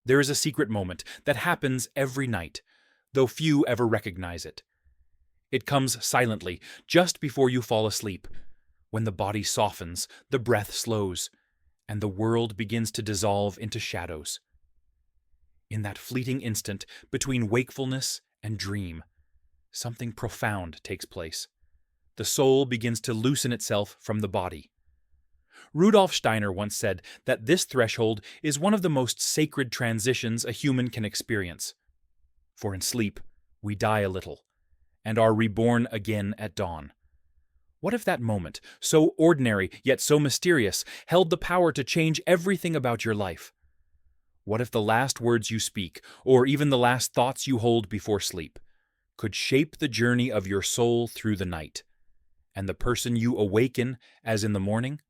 There is a secret moment that happens every night, though few ever recognize it. It comes silently, just before you fall asleep, when the body softens, the breath slows, and the world begins to dissolve into shadows. In that fleeting instant between wakefulness and dream, something profound takes place. The soul begins to loosen itself from the body. Rudolf Steiner once said that this threshold is one of the most sacred transitions a human can experience. For in sleep, we die a little, and are reborn again at dawn. What if that moment, so ordinary yet so mysterious, held the power to change everything about your life? What if the last words you speak, or even the last thoughts you hold before sleep, could shape the journey of your soul through the night, and the person you awaken as in the morning?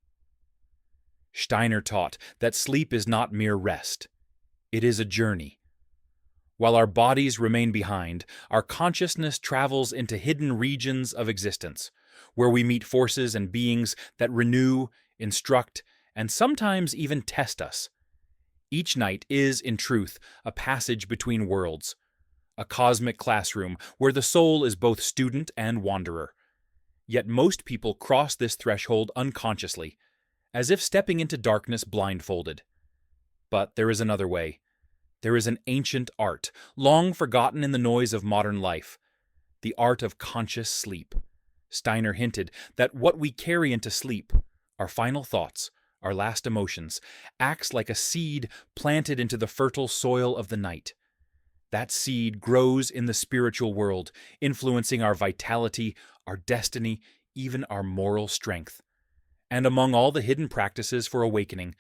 Steiner taught that sleep is not mere rest. It is a journey. While our bodies remain behind, our consciousness travels into hidden regions of existence, where we meet forces and beings that renew, instruct, and sometimes even test us. Each night is, in truth, a passage between worlds, a cosmic classroom where the soul is both student and wanderer. Yet most people cross this threshold unconsciously, as if stepping into darkness blindfolded. But there is another way. There is an ancient art, long forgotten in the noise of modern life, the art of conscious sleep. Steiner hinted that what we carry into sleep, our final thoughts, our last emotions, acts like a seed planted into the fertile soil of the night. That seed grows in the spiritual world, influencing our vitality, our destiny, even our moral strength. And among all the hidden practices for awakening,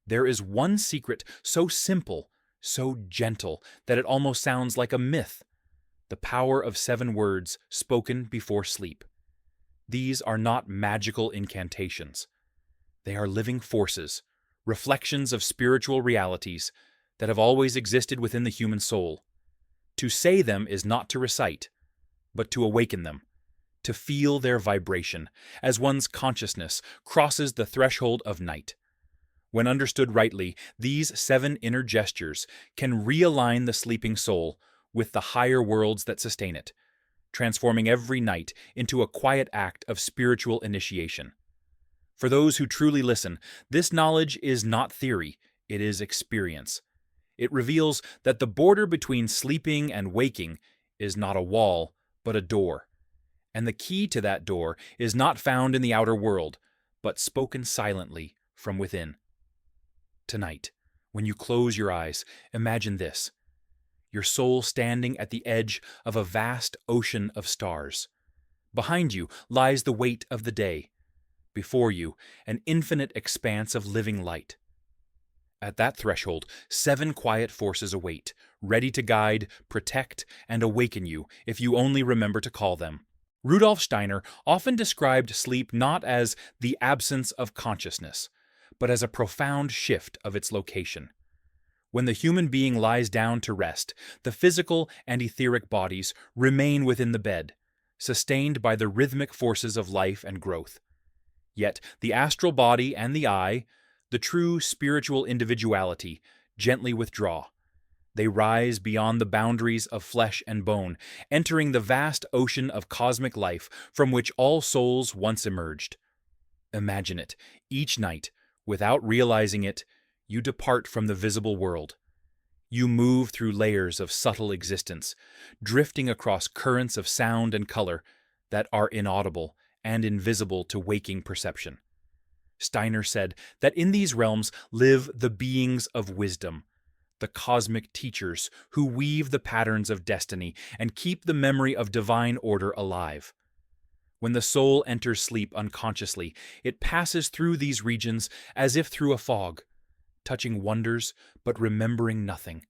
there is one secret so simple, so gentle, that it almost sounds like a myth: the power of 7 words spoken before sleep. These are not magical incantations. They are living forces, reflections of spiritual realities that have always existed within the human soul. To say them is not to recite, but to awaken them, to feel their vibration as one's consciousness crosses the threshold of night. When understood rightly, these 7 inner gestures can realign the sleeping soul with the higher worlds that sustain it, transforming every night into a quiet act of spiritual initiation. For those who truly listen, this knowledge is not theory, it is experience. It reveals that the border between sleeping and waking is not a wall, but a door. And the key to that door is not found in the outer world, but spoken silently from within. Tonight, when you close your eyes, imagine this: your soul standing at the edge of a vast ocean of stars. Behind you lies the weight of the day. Before you, an infinite expanse of living light. At that threshold, 7 quiet forces await, ready to guide, protect, and awaken you if you only remember to call them. Rudolf Steiner often described sleep not as the absence of consciousness, but as a profound shift of its location. When the human being lies down to rest, the physical and etheric bodies remain within the bed, sustained by the rhythmic forces of life and growth. Yet the astral body and the eye, the true spiritual individuality, gently withdraw. They rise beyond the boundaries of flesh and bone, entering the vast ocean of cosmic life from which all souls once emerged. Imagine it. Each night, without realizing it, you depart from the visible world. You move through layers of subtle existence, drifting across currents of sound and color that are inaudible and invisible to waking perception. Steiner said that in these realms live the beings of wisdom, the cosmic teachers who weave the patterns of destiny and keep the memory of divine order alive. When the soul enters sleep unconsciously, it passes through these regions as if through a fog, touching wonders but remembering nothing.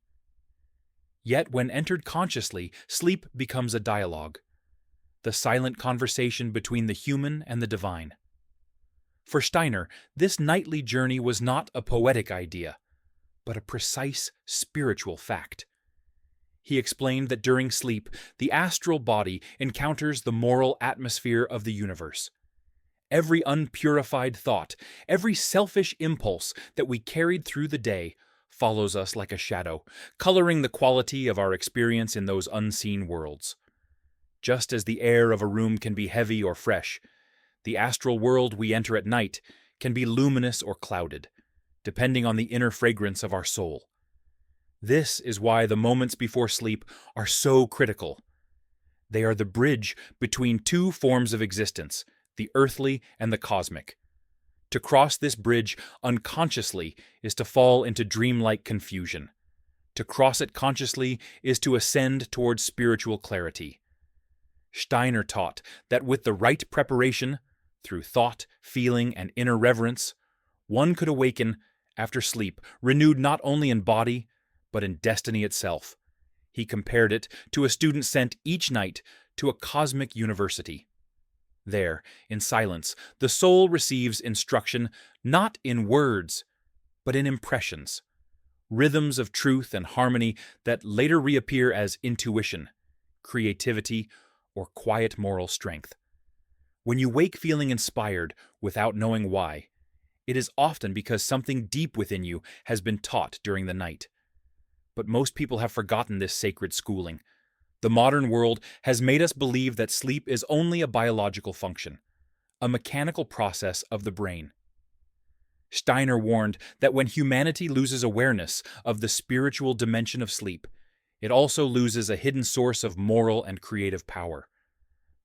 Yet when entered consciously, sleep becomes a dialogue, the silent conversation between the human and the divine. For Steiner, this nightly journey was not a poetic idea, but a precise spiritual fact. He explained that during sleep, the astral body encounters the moral atmosphere of the universe. Every unpurified thought, every selfish impulse that we carried through the day follows us like a shadow, coloring the quality of our experience in those unseen worlds. Just as the air of a room can be heavy or fresh, the astral world we enter at night can be luminous or clouded, depending on the inner fragrance of our soul. This is why the moments before sleep are so critical. They are the bridge between two forms of existence, the earthly and the cosmic. To cross this bridge unconsciously is to fall into dreamlike confusion. To cross it consciously is to ascend towards spiritual clarity. Steiner taught that with the right preparation, through thought, feeling, and inner reverence, one could awaken, after sleep, renewed not only in body, but in destiny itself. He compared it to a student sent each night to a cosmic university. There, in silence, the soul receives instruction not in words, but in impressions, rhythms of truth and harmony that later reappear as intuition, creativity, or quiet moral strength. When you wake feeling inspired without knowing why, it is often because something deep within you has been taught during the night. But most people have forgotten this sacred schooling. The modern world has made us believe that sleep is only a biological function, a mechanical process of the brain. Steiner warned that when humanity loses awareness of the spiritual dimension of sleep, it also loses a hidden source of moral and creative power.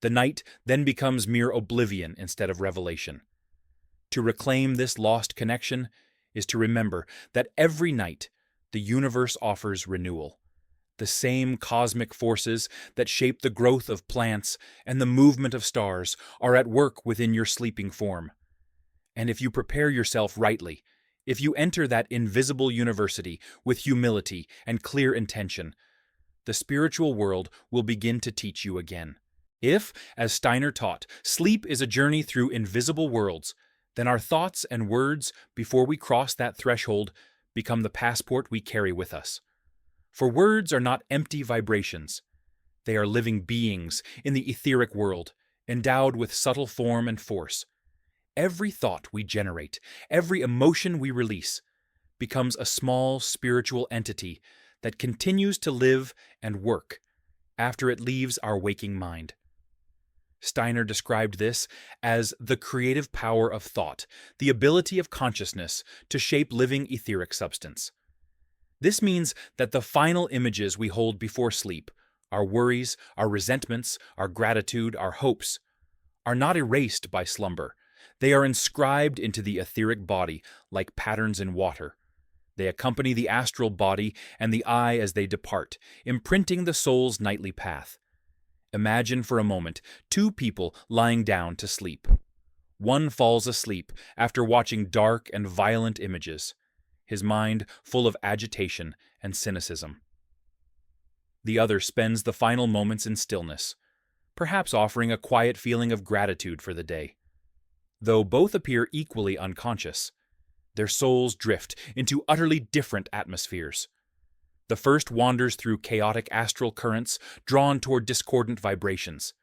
The night then becomes mere oblivion instead of revelation. To reclaim this lost connection is to remember that every night the universe offers renewal. The same cosmic forces that shape the growth of plants and the movement of stars are at work within your sleeping form. And if you prepare yourself rightly, if you enter that invisible university with humility and clear intention, the spiritual world will begin to teach you again. If, as Steiner taught, sleep is a journey through invisible worlds, then our thoughts and words, before we cross that threshold, become the passport we carry with us. For words are not empty vibrations. They are living beings in the etheric world, endowed with subtle form and force. Every thought we generate, every emotion we release, becomes a small spiritual entity that continues to live and work after it leaves our waking mind. Steiner described this as the creative power of thought, the ability of consciousness to shape living etheric substance. This means that the final images we hold before sleep, our worries, our resentments, our gratitude, our hopes, are not erased by slumber. They are inscribed into the etheric body like patterns in water. They accompany the astral body and the eye as they depart, imprinting the soul's nightly path. Imagine for a moment two people lying down to sleep. One falls asleep after watching dark and violent images, his mind full of agitation and cynicism. The other spends the final moments in stillness, perhaps offering a quiet feeling of gratitude for the day. Though both appear equally unconscious, their souls drift into utterly different atmospheres. The first wanders through chaotic astral currents drawn toward discordant vibrations.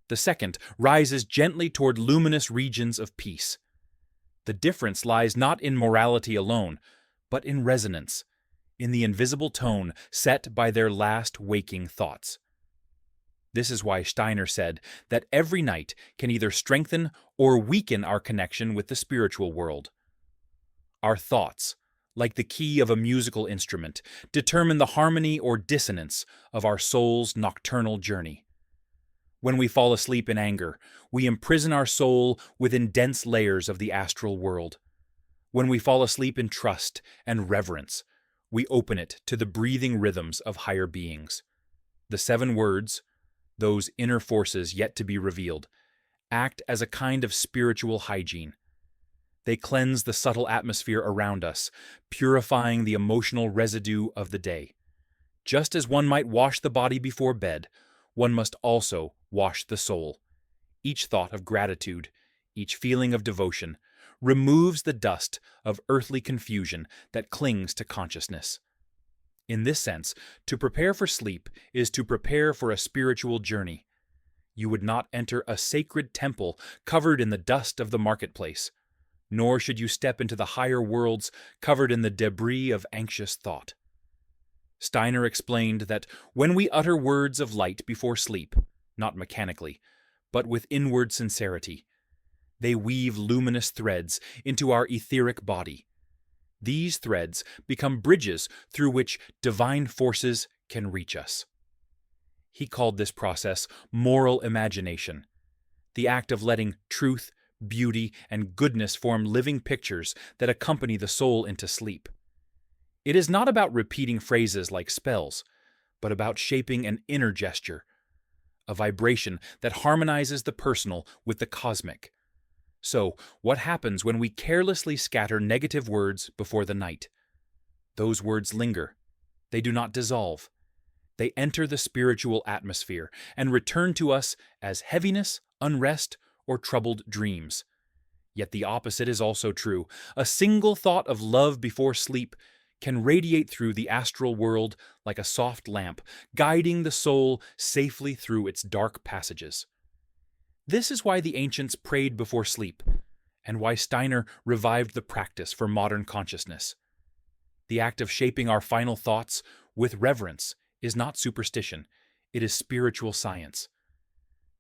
The second rises gently toward luminous regions of peace. The difference lies not in morality alone, but in resonance, in the invisible tone set by their last waking thoughts. This is why Steiner said that every night can either strengthen or weaken our connection with the spiritual world. Our thoughts, like the key of a musical instrument, determine the harmony or dissonance of our soul's nocturnal journey. When we fall asleep in anger, we imprison our soul within dense layers of the astral world. When we fall asleep in trust and reverence, we open it to the breathing rhythms of higher beings. The 7 words, those inner forces yet to be revealed, act as a kind of spiritual hygiene. They cleanse the subtle atmosphere around us, purifying the emotional residue of the day. Just as one might wash the body before bed, one must also wash the soul. Each thought of gratitude, each feeling of devotion, removes the dust of earthly confusion that clings to consciousness. In this sense, to prepare for sleep is to prepare for a spiritual journey. You would not enter a sacred temple covered in the dust of the marketplace, nor should you step into the higher worlds covered in the debris of anxious thought. Steiner explained that when we utter words of light before sleep, not mechanically, but with inward sincerity, they weave luminous threads into our etheric body. These threads become bridges through which divine forces can reach us. He called this process moral imagination, the act of letting truth, beauty, and goodness form living pictures that accompany the soul into sleep. It is not about repeating phrases like spells, but about shaping an inner gesture, a vibration that harmonizes the personal with the cosmic. So, what happens when we carelessly scatter negative words before the night? Those words linger. They do not dissolve. They enter the spiritual atmosphere and return to us as heaviness, unrest, or troubled dreams. Yet the opposite is also true. A single thought of love before sleep can radiate through the astral world like a soft lamp, guiding the soul safely through its dark passages. This is why the ancients prayed before sleep, and why Steiner revived the practice for modern consciousness. The act of shaping our final thoughts with reverence is not superstition, it is spiritual science.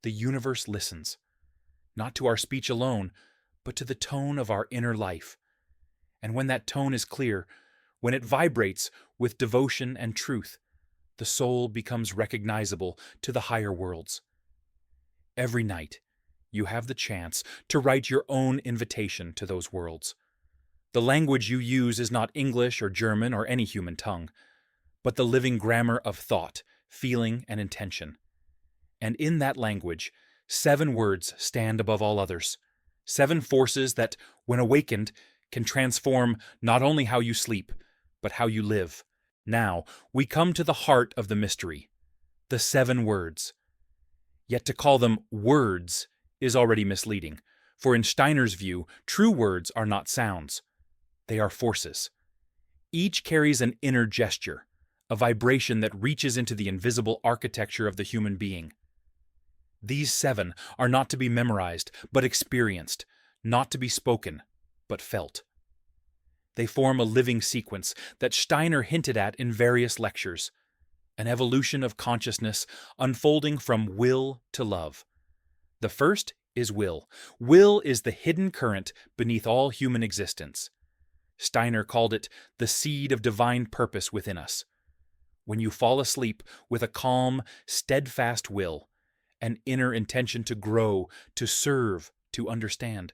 The universe listens, not to our speech alone, but to the tone of our inner life. And when that tone is clear, when it vibrates with devotion and truth, the soul becomes recognizable to the higher worlds. Every night, you have the chance to write your own invitation to those worlds. The language you use is not English or German or any human tongue, but the living grammar of thought, feeling, and intention. And in that language, 7 words stand above all others. 7 forces that, when awakened, can transform not only how you sleep, but how you live. Now, we come to the heart of the mystery, the 7 words. Yet to call them words is already misleading, for in Steiner's view, true words are not sounds. They are forces. Each carries an inner gesture, a vibration that reaches into the invisible architecture of the human being. These 7 are not to be memorized, but experienced, not to be spoken, but felt. They form a living sequence that Steiner hinted at in various lectures, an evolution of consciousness unfolding from will to love. The first is will. Will is the hidden current beneath all human existence. Steiner called it the seed of divine purpose within us. When you fall asleep with a calm, steadfast will, an inner intention to grow, to serve, to understand,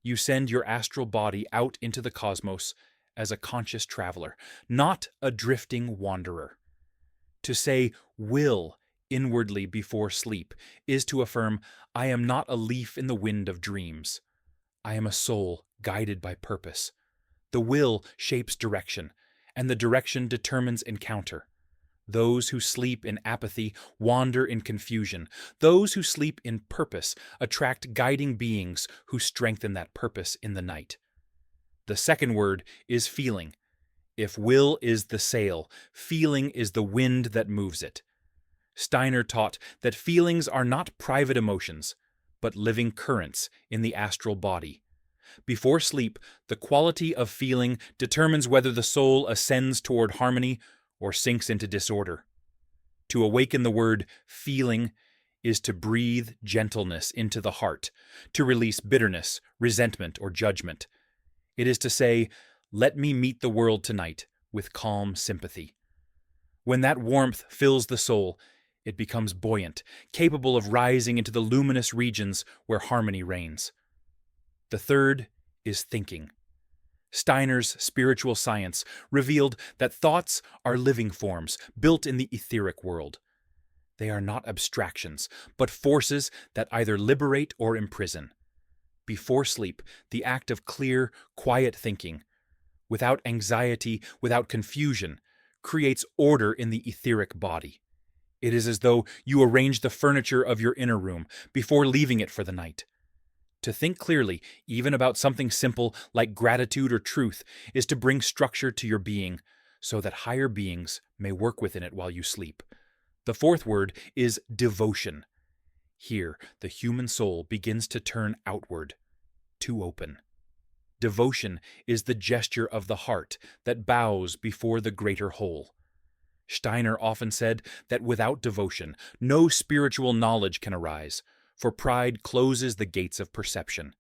you send your astral body out into the cosmos as a conscious traveler, not a drifting wanderer. To say will inwardly before sleep is to affirm, I am not a leaf in the wind of dreams. I am a soul guided by purpose. The will shapes direction, and the direction determines encounter. Those who sleep in apathy wander in confusion. Those who sleep in purpose attract guiding beings who strengthen that purpose in the night. The second word is feeling. If will is the sail, feeling is the wind that moves it. Steiner taught that feelings are not private emotions, but living currents in the astral body. Before sleep, the quality of feeling determines whether the soul ascends toward harmony or sinks into disorder. To awaken the word feeling is to breathe gentleness into the heart, to release bitterness, resentment, or judgment. It is to say, let me meet the world tonight with calm sympathy. When that warmth fills the soul, it becomes buoyant, capable of rising into the luminous regions where harmony reigns. The third is thinking. Steiner's spiritual science revealed that thoughts are living forms built in the etheric world. They are not abstractions, but forces that either liberate or imprison. Before sleep, the act of clear, quiet thinking, without anxiety, without confusion, creates order in the etheric body. It is as though you arrange the furniture of your inner room before leaving it for the night. To think clearly, even about something simple like gratitude or truth, is to bring structure to your being so that higher beings may work within it while you sleep. The fourth word is devotion. Here, the human soul begins to turn outward, to open. Devotion is the gesture of the heart that bows before the greater whole. Steiner often said that without devotion, no spiritual knowledge can arise, for pride closes the gates of perception.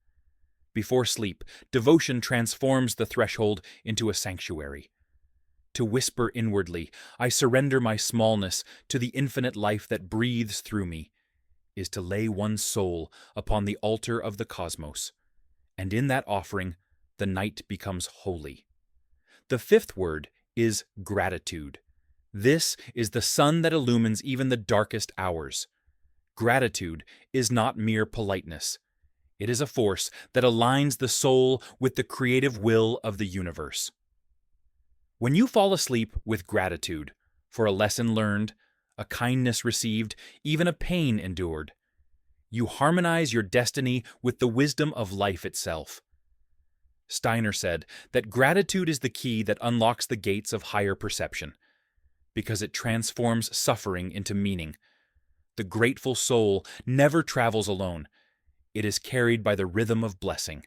Before sleep, devotion transforms the threshold into a sanctuary. To whisper inwardly, "I surrender my smallness to the infinite life that breathes through me," is to lay one's soul upon the altar of the cosmos, and in that offering, the night becomes holy. The fifth word is gratitude. This is the sun that illumines even the darkest hours. Gratitude is not mere politeness. It is a force that aligns the soul with the creative will of the universe. When you fall asleep with gratitude for a lesson learned, a kindness received, even a pain endured, you harmonize your destiny with the wisdom of life itself. Steiner said that gratitude is the key that unlocks the gates of higher perception, because it transforms suffering into meaning. The grateful soul never travels alone. It is carried by the rhythm of blessing.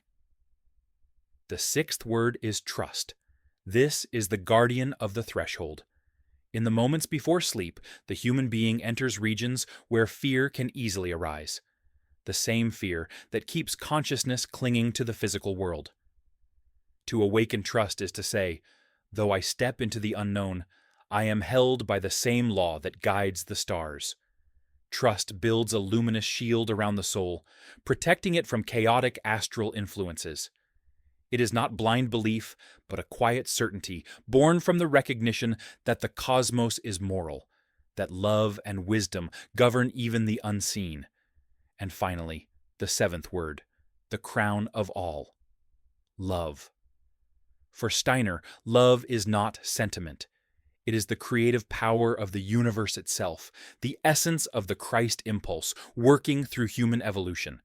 The sixth word is trust. This is the guardian of the threshold. In the moments before sleep, the human being enters regions where fear can easily arise, the same fear that keeps consciousness clinging to the physical world. To awaken trust is to say, "Though I step into the unknown, I am held by the same law that guides the stars." Trust builds a luminous shield around the soul, protecting it from chaotic astral influences. It is not blind belief, but a quiet certainty born from the recognition that the cosmos is moral, that love and wisdom govern even the unseen. And finally, the seventh word, the crown of all, love. For Steiner, love is not sentiment. It is the creative power of the universe itself, the essence of the Christ impulse working through human evolution.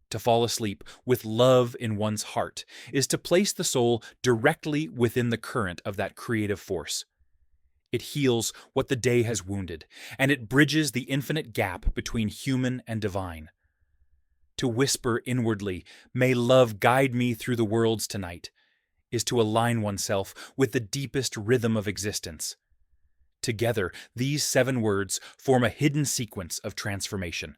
To fall asleep with love in one's heart is to place the soul directly within the current of that creative force. It heals what the day has wounded, and it bridges the infinite gap between human and divine. To whisper inwardly, "May love guide me through the worlds tonight," is to align oneself with the deepest rhythm of existence. Together, these 7 words form a hidden sequence of transformation.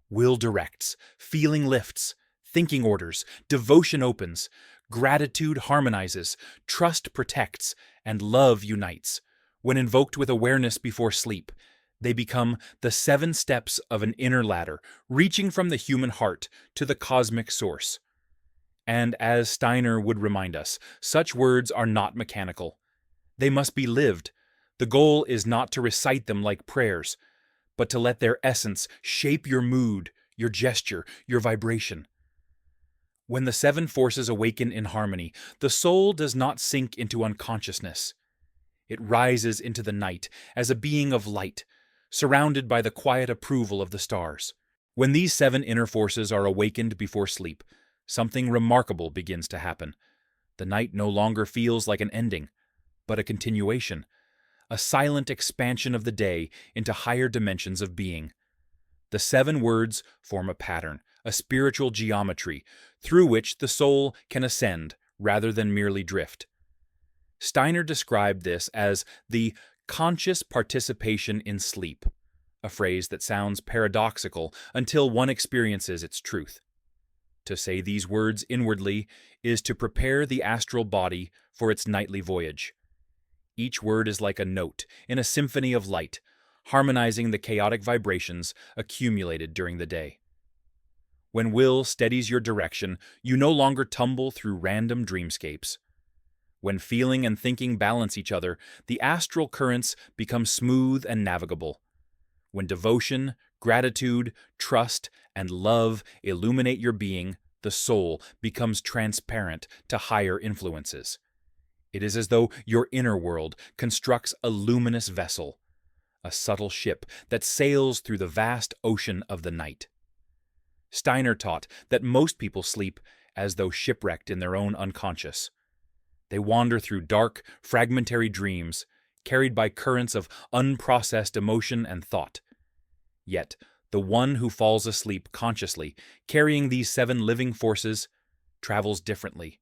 Will directs, feeling lifts, thinking orders, devotion opens, gratitude harmonizes, trust protects, and love unites. When invoked with awareness before sleep, they become the 7 steps of an inner ladder, reaching from the human heart to the cosmic source. And as Steiner would remind us, such words are not mechanical. They must be lived. The goal is not to recite them like prayers, but to let their essence shape your mood, your gesture, your vibration. When the 7 forces awaken in harmony, the soul does not sink into unconsciousness. It rises into the night as a being of light, surrounded by the quiet approval of the stars. When these 7 inner forces are awakened before sleep, something remarkable begins to happen. The night no longer feels like an ending, but a continuation, a silent expansion of the day into higher dimensions of being. The 7 words form a pattern, a spiritual geometry, through which the soul can ascend rather than merely drift. Steiner described this as the conscious participation in sleep, a phrase that sounds paradoxical until one experiences its truth. To say these words inwardly is to prepare the astral body for its nightly voyage. Each word is like a note in a symphony of light, harmonizing the chaotic vibrations accumulated during the day. When will steadies your direction, you no longer tumble through random dreamscapes. When feeling and thinking balance each other, the astral currents become smooth and navigable. When devotion, gratitude, trust, and love illuminate your being, the soul becomes transparent to higher influences. It is as though your inner world constructs a luminous vessel, a subtle ship that sails through the vast ocean of the night. Steiner taught that most people sleep as though shipwrecked in their own unconscious. They wander through dark, fragmentary dreams, carried by currents of unprocessed emotion and thought. Yet, the one who falls asleep consciously, carrying these 7 living forces, travels differently,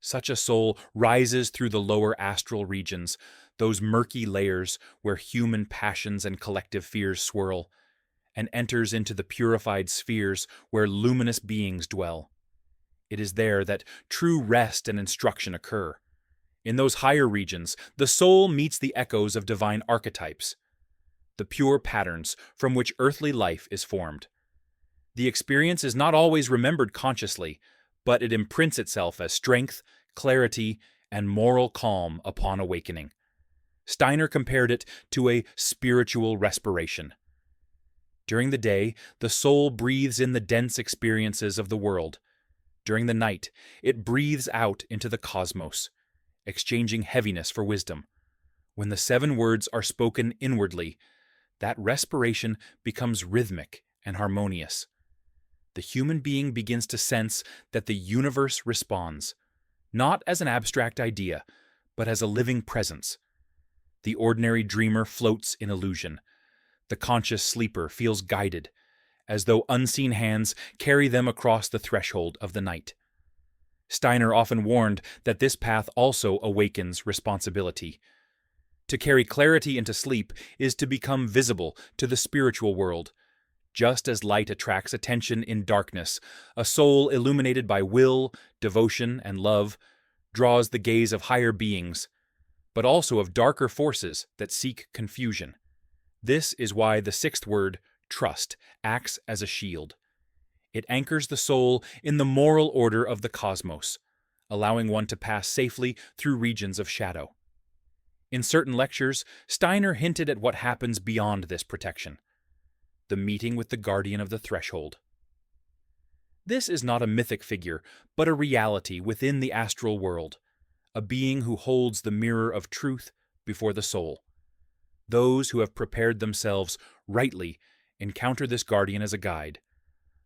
Such a soul rises through the lower astral regions, those murky layers where human passions and collective fears swirl, and enters into the purified spheres where luminous beings dwell. It is there that true rest and instruction occur. In those higher regions, the soul meets the echoes of divine archetypes, the pure patterns from which earthly life is formed. The experience is not always remembered consciously, but it imprints itself as strength, clarity, and moral calm upon awakening. Steiner compared it to a spiritual respiration. During the day, the soul breathes in the dense experiences of the world. During the night, it breathes out into the cosmos, exchanging heaviness for wisdom. When the 7 words are spoken inwardly, that respiration becomes rhythmic and harmonious. The human being begins to sense that the universe responds, not as an abstract idea, but as a living presence. The ordinary dreamer floats in illusion. The conscious sleeper feels guided, as though unseen hands carry them across the threshold of the night. Steiner often warned that this path also awakens responsibility. To carry clarity into sleep is to become visible to the spiritual world. Just as light attracts attention in darkness, a soul illuminated by will, devotion, and love draws the gaze of higher beings, but also of darker forces that seek confusion. This is why the 6th word, trust, acts as a shield. It anchors the soul in the moral order of the cosmos, allowing one to pass safely through regions of shadow. In certain lectures, Steiner hinted at what happens beyond this protection: the meeting with the guardian of the threshold. This is not a mythic figure, but a reality within the astral world, a being who holds the mirror of truth before the soul. Those who have prepared themselves rightly encounter this guardian as a guide.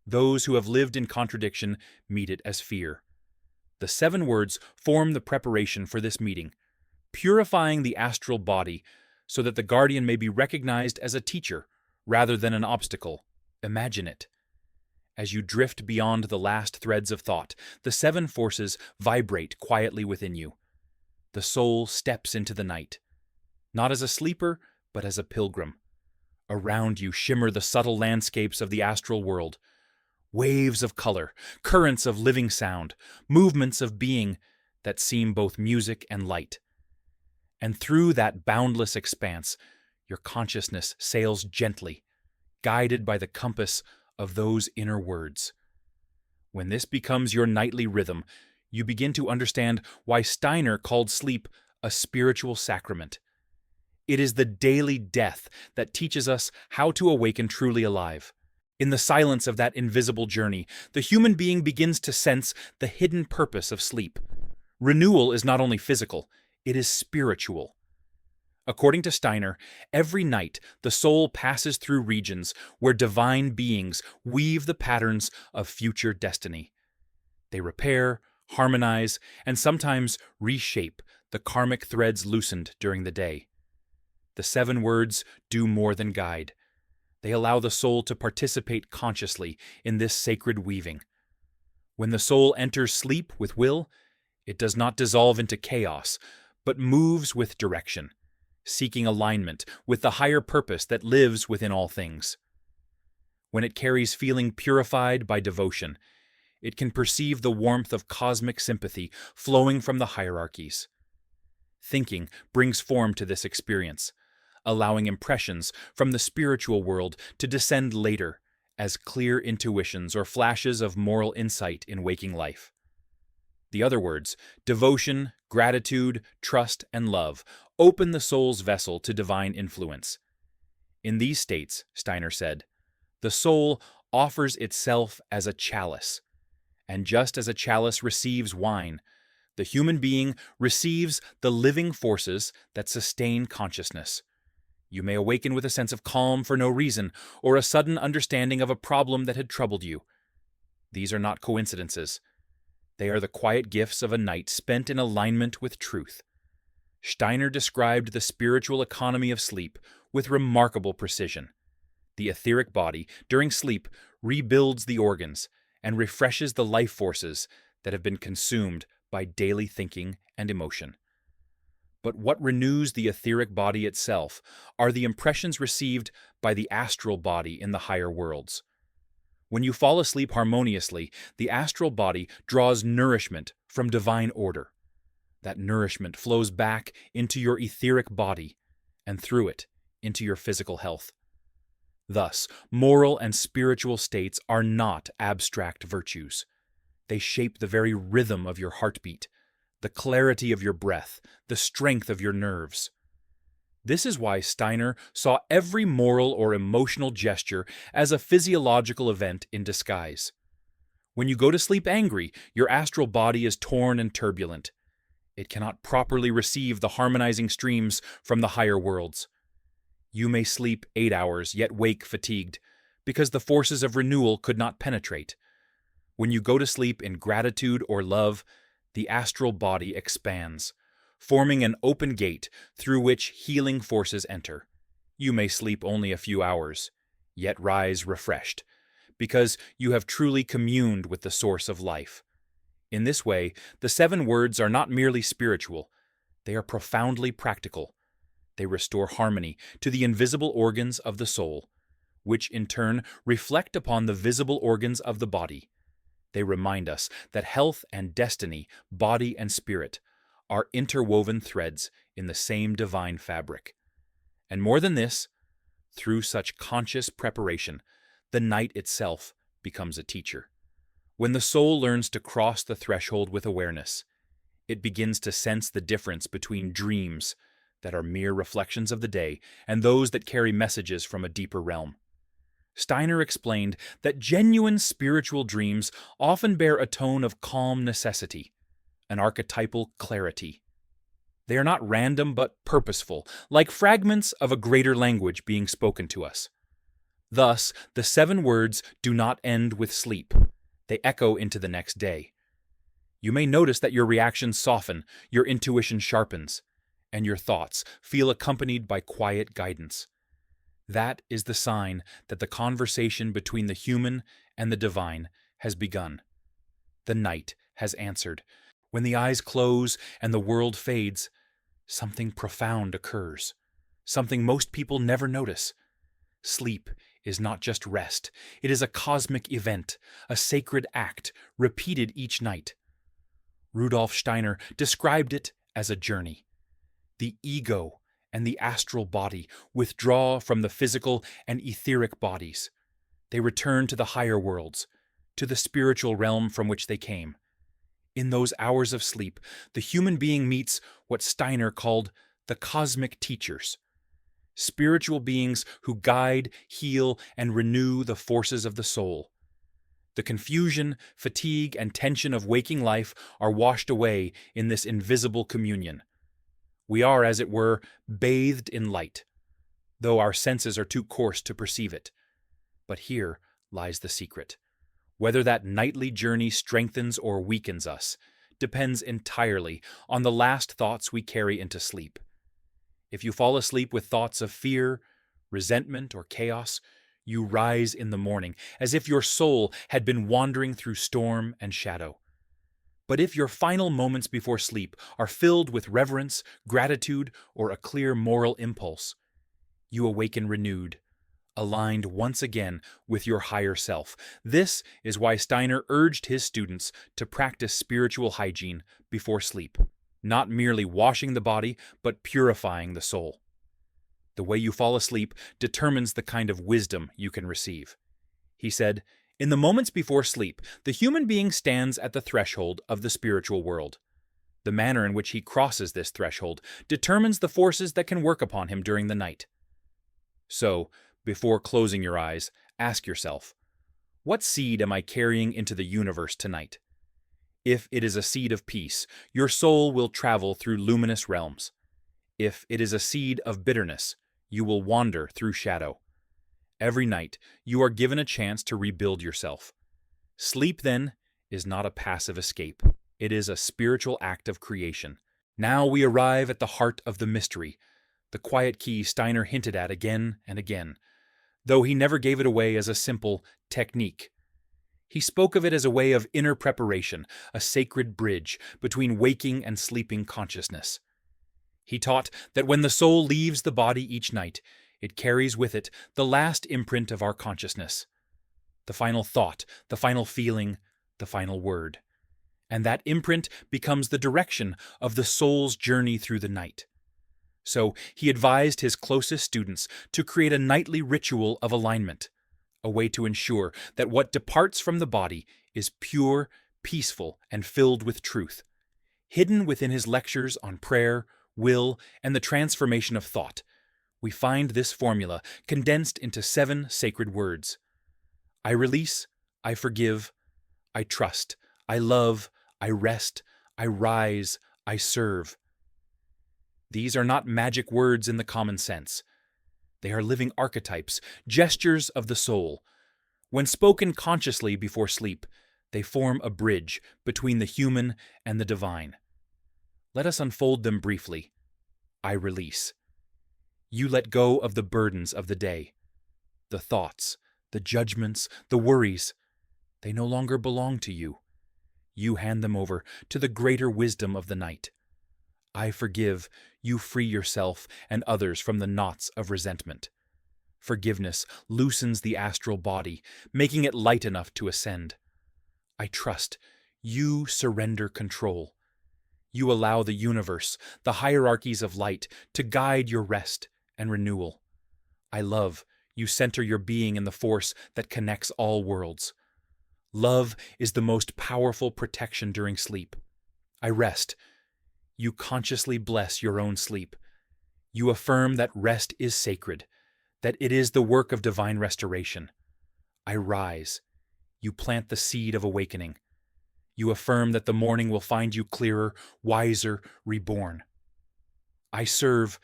Those who have lived in contradiction meet it as fear. The 7 words form the preparation for this meeting, purifying the astral body so that the guardian may be recognized as a teacher rather than an obstacle. Imagine it. As you drift beyond the last threads of thought, the 7 forces vibrate quietly within you. The soul steps into the night, not as a sleeper, but as a pilgrim. Around you shimmer the subtle landscapes of the astral world, waves of color, currents of living sound, movements of being that seem both music and light. And through that boundless expanse, your consciousness sails gently, guided by the compass of those inner words. When this becomes your nightly rhythm, you begin to understand why Steiner called sleep a spiritual sacrament. It is the daily death that teaches us how to awaken truly alive. In the silence of that invisible journey, the human being begins to sense the hidden purpose of sleep. Renewal is not only physical, it is spiritual. According to Steiner, every night the soul passes through regions where divine beings weave the patterns of future destiny. They repair, harmonize, and sometimes reshape the karmic threads loosened during the day. The 7 words do more than guide. They allow the soul to participate consciously in this sacred weaving. When the soul enters sleep with will, it does not dissolve into chaos, but moves with direction, seeking alignment with the higher purpose that lives within all things. When it carries feeling purified by devotion, it can perceive the warmth of cosmic sympathy flowing from the hierarchies. Thinking brings form to this experience, allowing impressions from the spiritual world to descend later as clear intuitions or flashes of moral insight in waking life. The other words, devotion, gratitude, trust, and love, open the soul's vessel to divine influence. In these states, Steiner said, the soul offers itself as a chalice, and just as a chalice receives wine, the human being receives the living forces that sustain consciousness. You may awaken with a sense of calm for no reason, or a sudden understanding of a problem that had troubled you. These are not coincidences. They are the quiet gifts of a night spent in alignment with truth. Steiner described the spiritual economy of sleep with remarkable precision. The etheric body, during sleep, rebuilds the organs and refreshes the life forces that have been consumed by daily thinking and emotion. But what renews the etheric body itself are the impressions received by the astral body in the higher worlds. When you fall asleep harmoniously, the astral body draws nourishment from divine order. That nourishment flows back into your etheric body, and through it, into your physical health. Thus, moral and spiritual states are not abstract virtues. They shape the very rhythm of your heartbeat, the clarity of your breath, the strength of your nerves. This is why Steiner saw every moral or emotional gesture as a physiological event in disguise. When you go to sleep angry, your astral body is torn and turbulent. It cannot properly receive the harmonizing streams from the higher worlds. You may sleep 8 hours, yet wake fatigued, because the forces of renewal could not penetrate. When you go to sleep in gratitude or love, the astral body expands, forming an open gate through which healing forces enter. You may sleep only a few hours, yet rise refreshed, because you have truly communed with the source of life. In this way, the 7 words are not merely spiritual, they are profoundly practical. They restore harmony to the invisible organs of the soul, which in turn reflect upon the visible organs of the body. They remind us that health and destiny, body and spirit, are interwoven threads in the same divine fabric. And more than this, through such conscious preparation, the night itself becomes a teacher. When the soul learns to cross the threshold with awareness, it begins to sense the difference between dreams that are mere reflections of the day and those that carry messages from a deeper realm. Steiner explained that genuine spiritual dreams often bear a tone of calm necessity, an archetypal clarity. They are not random but purposeful, like fragments of a greater language being spoken to us. Thus, the 7 words do not end with sleep. They echo into the next day. You may notice that your reactions soften, your intuition sharpens, and your thoughts feel accompanied by quiet guidance. That is the sign that the conversation between the human and the divine has begun. The night has answered. When the eyes close and the world fades, something profound occurs, something most people never notice. Sleep is not just rest, it is a cosmic event, a sacred act, repeated each night. Rudolf Steiner described it as a journey. The ego and the astral body withdraw from the physical and etheric bodies. They return to the higher worlds, to the spiritual realm from which they came. In those hours of sleep, the human being meets what Steiner called the cosmic teachers, spiritual beings who guide, heal, and renew the forces of the soul. The confusion, fatigue, and tension of waking life are washed away in this invisible communion. We are, as it were, bathed in light, though our senses are too coarse to perceive it. But here lies the secret. Whether that nightly journey strengthens or weakens us depends entirely on the last thoughts we carry into sleep. If you fall asleep with thoughts of fear, resentment, or chaos, you rise in the morning as if your soul had been wandering through storm and shadow. But if your final moments before sleep are filled with reverence, gratitude, or a clear moral impulse, you awaken renewed, aligned once again with your higher self. This is why Steiner urged his students to practice spiritual hygiene before sleep, not merely washing the body, but purifying the soul. The way you fall asleep determines the kind of wisdom you can receive. He said, "In the moments before sleep, the human being stands at the threshold of the spiritual world. The manner in which he crosses this threshold determines the forces that can work upon him during the night. So, before closing your eyes, ask yourself, what seed am I carrying into the universe tonight? If it is a seed of peace, your soul will travel through luminous realms. If it is a seed of bitterness, you will wander through shadow. Every night, you are given a chance to rebuild yourself. Sleep, then, is not a passive escape. It is a spiritual act of creation. Now we arrive at the heart of the mystery, the quiet key Steiner hinted at again and again, though he never gave it away as a simple technique. He spoke of it as a way of inner preparation, a sacred bridge between waking and sleeping consciousness. He taught that when the soul leaves the body each night, it carries with it the last imprint of our consciousness, the final thought, the final feeling, the final word. And that imprint becomes the direction of the soul's journey through the night. So he advised his closest students to create a nightly ritual of alignment, a way to ensure that what departs from the body is pure, peaceful, and filled with truth. Hidden within his lectures on prayer, will, and the transformation of thought, we find this formula condensed into 7 sacred words. I release, I forgive, I trust, I love, I rest, I rise, I serve. These are not magic words in the common sense. They are living archetypes, gestures of the soul. When spoken consciously before sleep, they form a bridge between the human and the divine. Let us unfold them briefly. I release. You let go of the burdens of the day. The thoughts, the judgments, the worries, they no longer belong to you. You hand them over to the greater wisdom of the night. I forgive. You free yourself and others from the knots of resentment. Forgiveness loosens the astral body, making it light enough to ascend. I trust. You surrender control. You allow the universe, the hierarchies of light, to guide your rest and renewal. I love. You center your being in the force that connects all worlds. Love is the most powerful protection during sleep. I rest. You consciously bless your own sleep. You affirm that rest is sacred, that it is the work of divine restoration. I rise. You plant the seed of awakening. You affirm that the morning will find you clearer, wiser, reborn. I serve.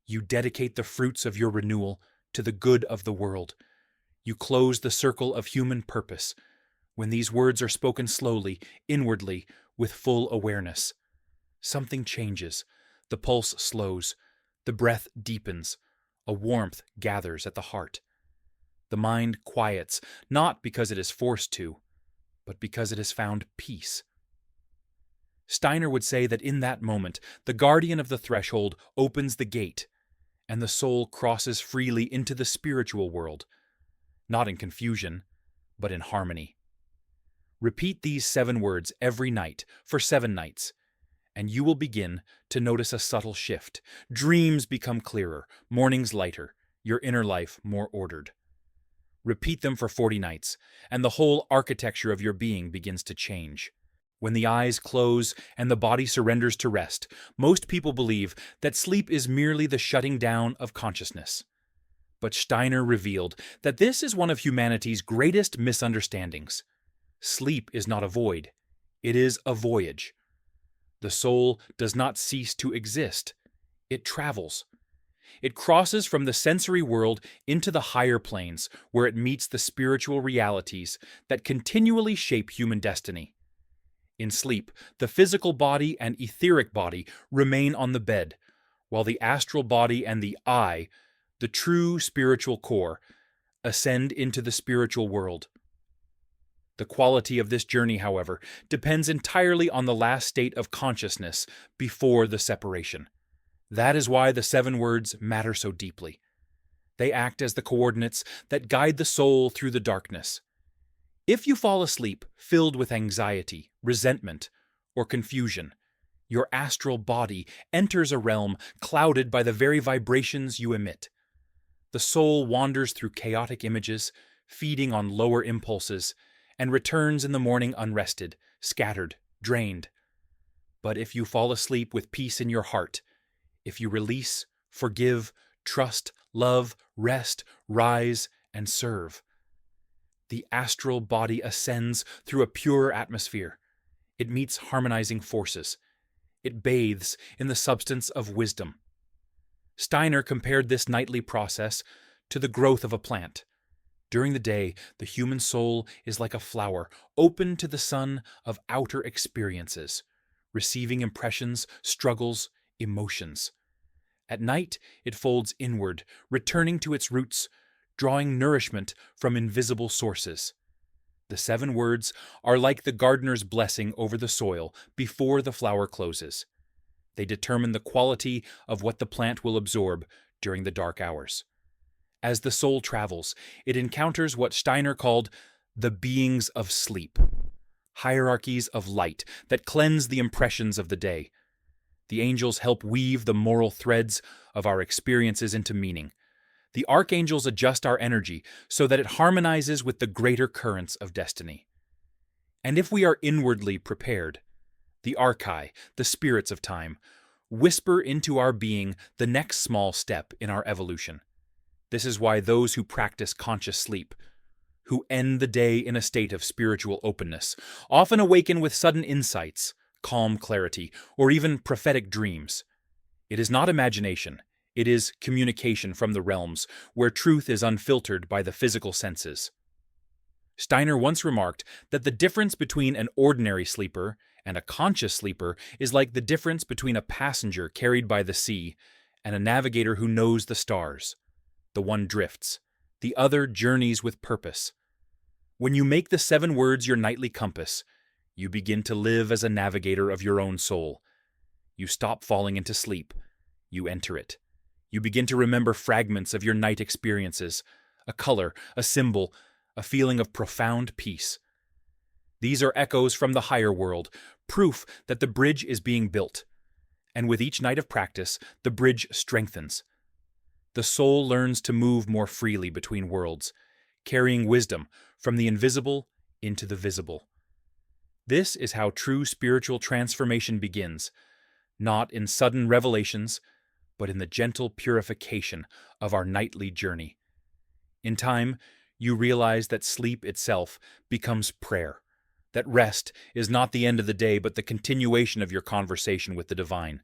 You dedicate the fruits of your renewal to the good of the world. You close the circle of human purpose. When these words are spoken slowly, inwardly, with full awareness, something changes. The pulse slows. The breath deepens. A warmth gathers at the heart. The mind quiets, not because it is forced to, but because it has found peace. Steiner would say that in that moment, the guardian of the threshold opens the gate, and the soul crosses freely into the spiritual world, not in confusion, but in harmony. Repeat these 7 words every night for 7 nights, and you will begin to notice a subtle shift. Dreams become clearer, mornings lighter, your inner life more ordered. Repeat them for 40 nights, and the whole architecture of your being begins to change. When the eyes close and the body surrenders to rest, most people believe that sleep is merely the shutting down of consciousness. But Steiner revealed that this is one of humanity's greatest misunderstandings. Sleep is not a void. It is a voyage. The soul does not cease to exist. It travels. It crosses from the sensory world into the higher planes, where it meets the spiritual realities that continually shape human destiny. In sleep, the physical body and etheric body remain on the bed, while the astral body and the I, the true spiritual core, ascend into the spiritual world. The quality of this journey, however, depends entirely on the last state of consciousness before the separation. That is why the 7 words matter so deeply. They act as the coordinates that guide the soul through the darkness. If you fall asleep filled with anxiety, resentment, or confusion, your astral body enters a realm clouded by the very vibrations you emit. The soul wanders through chaotic images, feeding on lower impulses, and returns in the morning unrested, scattered, drained. But if you fall asleep with peace in your heart, if you release, forgive, trust, love, rest, rise, and serve, the astral body ascends through a purer atmosphere. It meets harmonizing forces. It bathes in the substance of wisdom. Steiner compared this nightly process to the growth of a plant. During the day, the human soul is like a flower open to the sun of outer experiences, receiving impressions, struggles, emotions. At night, it folds inward, returning to its roots, drawing nourishment from invisible sources. The 7 words are like the gardener's blessing over the soil before the flower closes. They determine the quality of what the plant will absorb during the dark hours. As the soul travels, it encounters what Steiner called the beings of sleep, hierarchies of light that cleanse the impressions of the day. The angels help weave the moral threads of our experiences into meaning. The archangels adjust our energy so that it harmonizes with the greater currents of destiny. And if we are inwardly prepared, the archai, the spirits of time, whisper into our being the next small step in our evolution. This is why those who practice conscious sleep, who end the day in a state of spiritual openness, often awaken with sudden insights, calm clarity, or even prophetic dreams. It is not imagination. It is communication from the realms where truth is unfiltered by the physical senses. Steiner once remarked that the difference between an ordinary sleeper and a conscious sleeper is like the difference between a passenger carried by the sea and a navigator who knows the stars. The one drifts, the other journeys with purpose. When you make the 7 words your nightly compass, you begin to live as a navigator of your own soul. You stop falling into sleep. You enter it. You begin to remember fragments of your night experiences, a color, a symbol, a feeling of profound peace. These are echoes from the higher world, proof that the bridge is being built. And with each night of practice, the bridge strengthens. The soul learns to move more freely between worlds, carrying wisdom from the invisible into the visible. This is how true spiritual transformation begins, not in sudden revelations, but in the gentle purification of our nightly journey. In time, you realize that sleep itself becomes prayer, that rest is not the end of the day but the continuation of your conversation with the divine.